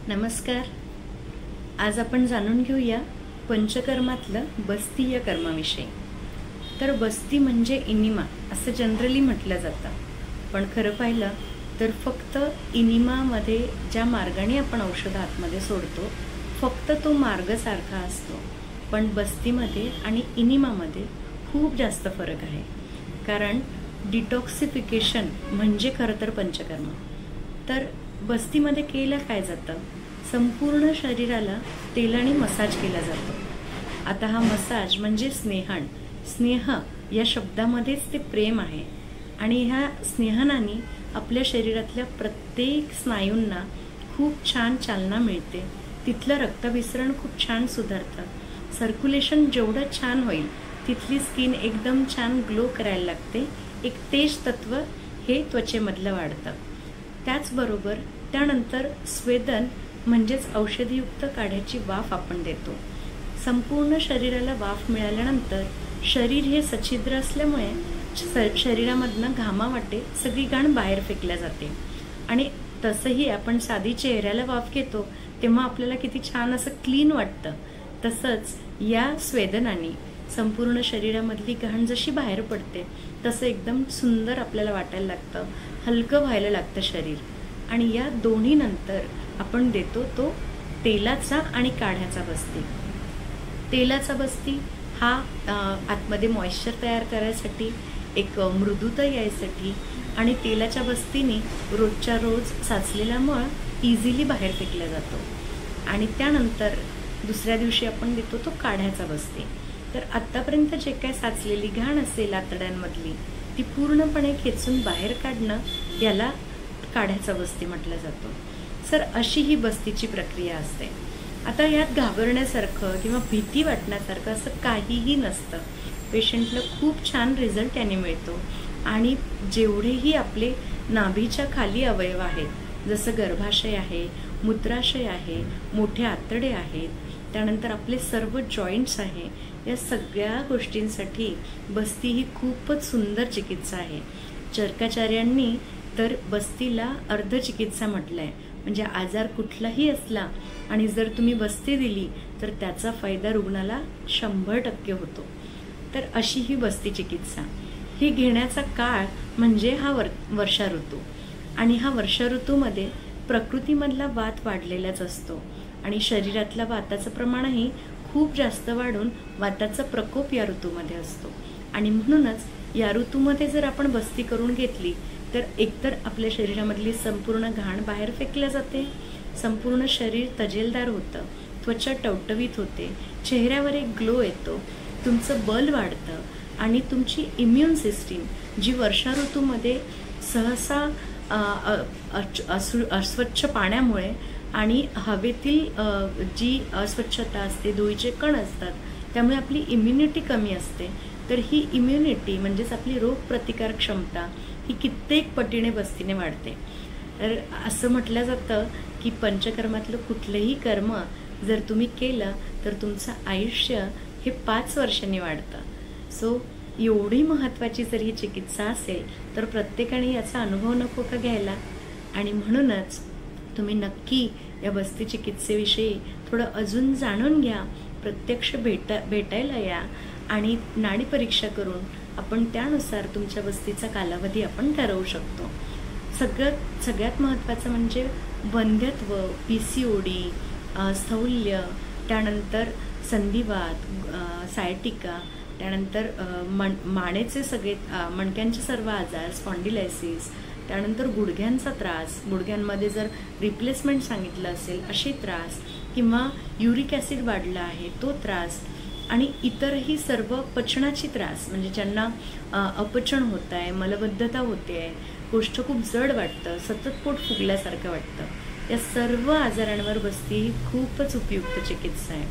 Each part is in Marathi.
नमस्कार. आज आपण जाणून घेऊया पंचकर्मातलं बस्ती या कर्माविषयी. तर बस्ती म्हणजे इनिमा असं जनरली म्हटलं जातं, पण खरं पाहिलं तर फक्त इनिमामध्ये ज्या मार्गाने आपण औषध आतमध्ये सोडतो फक्त तो मार्ग सारखा असतो, पण बस्तीमध्ये आणि इनिमामध्ये खूप जास्त फरक आहे. कारण डिटॉक्सिफिकेशन म्हणजे खरं तर पंचकर्म. तर बस्तीमध्ये केलं काय जातं, संपूर्ण शरीराला तेलाने मसाज केला जातो. आता हा मसाज म्हणजे स्नेहन. स्नेह या शब्दामध्येच ते प्रेम आहे आणि ह्या स्नेहनाने आपल्या शरीरातल्या प्रत्येक स्नायूंना खूप छान चालना मिळते. तिथलं रक्तभिसरण खूप छान सुधारतं. सर्क्युलेशन जेवढं छान होईल तिथली स्किन एकदम छान ग्लो करायला लागते. एक तेज तत्व हे त्वचेमधलं वाढतं. त्याचबरोबर त्यानंतर स्वेदन म्हणजेच औषधीयुक्त काढ्याची वाफ आपण देतो. संपूर्ण शरीराला वाफ मिळाल्यानंतर शरीर हे सच्छिद्र असल्यामुळे शरीरामधनं घामावाटे सगळी घाण बाहेर फेकल्या जाते. आणि तसंही आपण साधी चेहऱ्याला वाफ घेतो तेव्हा आपल्याला किती छान असं क्लीन वाटतं. तसंच या स्वेदनाने संपूर्ण शरीरामधली घाण जशी बाहेर पडते तसं एकदम सुंदर आपल्याला वाटायला लागतं, हलकं व्हायला लागतं शरीर. आणि या दोन्ही नंतर आपण देतो तो तेलाचा आणि काढ्याचा बस्ती. तेलाचा बस्ती हा आतमध्ये मॉइश्चर तयार करायसाठी, एक मृदुता यायसाठी, आणि तेलाच्या बस्तीने रोजच्या रोज साचलेला मळ इझिली बाहेर फेकला जातो. आणि त्यानंतर दुसऱ्या दिवशी आपण देतो तो काढ्याचा बस्ती. तर आत्तापर्यंत जे काय साचलेली घाण असेल आतड्यांमधली ती पूर्णपणे खेचून बाहेर काढणं याला काढ्याचा बस्ती म्हटलं जातो. सर, अशी ही बस्तीची प्रक्रिया असते. आता यात घाबरण्यासारखं किंवा भीती वाटण्यासारखं असं काहीही नसतं. पेशंटला खूप छान रिझल्ट याने मिळतो. आणि जेवढेही आपले नाभीच्या खाली अवयव आहेत, जसं गर्भाशय आहे, मूत्राशय आहे, मोठे आतडे आहेत, त्यानंतर आपले सर्व जॉईंट्स आहे, या सगळ्या गोष्टींसाठी बस्ती ही खूपच सुंदर चिकित्सा आहे. चरकाचार्यांनी तर बस्तीला अर्धचिकित्सा म्हटलंय. म्हणजे आजार कुठलाही असला आणि जर तुम्ही बस्ती दिली तर त्याचा फायदा रुग्णाला 100% होतो. तर अशी ही बस्ती चिकित्सा. ही घेण्याचा काळ म्हणजे हा वर्षा ऋतू. आणि हा वर्षा ऋतूमध्ये प्रकृतीमधला वात वाढलेलाच असतो आणि शरीरातल्या वाताचं प्रमाणही खूप जास्त वाढून वाताचा प्रकोप या ऋतूमध्ये असतो. आणि म्हणूनच या ऋतूमध्ये जर आपण बस्ती करून घेतली तर एकतर आपल्या शरीरामधली संपूर्ण घाण बाहेर फेकल्या जाते, संपूर्ण शरीर तजेलदार होतं, त्वचा टवटवीत होते, चेहऱ्यावर एक ग्लो येतो, तुमचं बल वाढतं आणि तुमची इम्युन सिस्टीम जी वर्षा ऋतूमध्ये सहसा अस्वच्छ पाण्यामुळे आणि हवेतील जी अस्वच्छता असते, धुळीचे कण असतात, त्यामुळे आपली इम्युनिटी कमी असते. तर ही इम्युनिटी म्हणजेच आपली रोगप्रतिकार क्षमता ही कित्येक पटीने बस्तीने वाढते. तर असं म्हटलं जातं की पंचकर्मातलं कुठलंही कर्म जर तुम्ही केलं तर तुमचं आयुष्य हे 5 वर्षांनी वाढतं. सो एवढी महत्त्वाची जर ही चिकित्सा असेल तर प्रत्येकाने याचा अनुभव नको का घ्यायला. आणि म्हणूनच तुम्ही नक्की या बस्ती चिकित्सेविषयी थोडं अजून जाणून घ्या. प्रत्यक्ष भेटायला या आणि नाडी परीक्षा करून आपण त्यानुसार तुमच्या बस्तीचा कालावधी आपण ठरवू शकतो. सगळ्यात महत्त्वाचं म्हणजे वंध्यत्व, PCOD, स्थौल्य, त्यानंतर संधिवात, सायटिका, त्यानंतर मानेचे सगळे मणक्यांचे सर्व आजार, स्पॉन्डिलायसिस, त्यानंतर गुडघ्यांचा त्रास, गुडघ्यांमध्ये जर रिप्लेसमेंट सांगितलं असेल असे त्रास, किंवा युरिक ॲसिड वाढला आहे तो त्रास, आणि इतरही सर्व पचनाची त्रास म्हणजे ज्यांना अपचन होत आहे, मलबद्धता होते आहे, गोष्ट खूप जड वाटतं, सतत पोट फुगल्यासारखं वाटतं, या सर्व आजारांवर बस्ती ही खूपच उपयुक्त चिकित्सा आहे.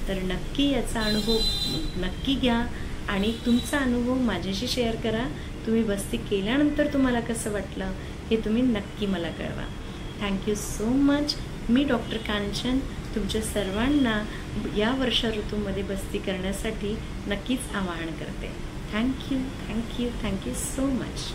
तर नक्की याचा अनुभव नक्की घ्या आणि तुमचा अनुभव माझ्याशी शेअर करा. तुम्ही बस्ती केल्यानंतर तुम्हाला कसं वाटलं हे तुम्ही नक्की मला कळवा. Thank you so much. मी डॉक्टर कांचन तुमच्या सर्वांना या वर्षा ऋतूमध्ये बस्ती करण्यासाठी नक्कीच आवाहन करते. Thank you so much.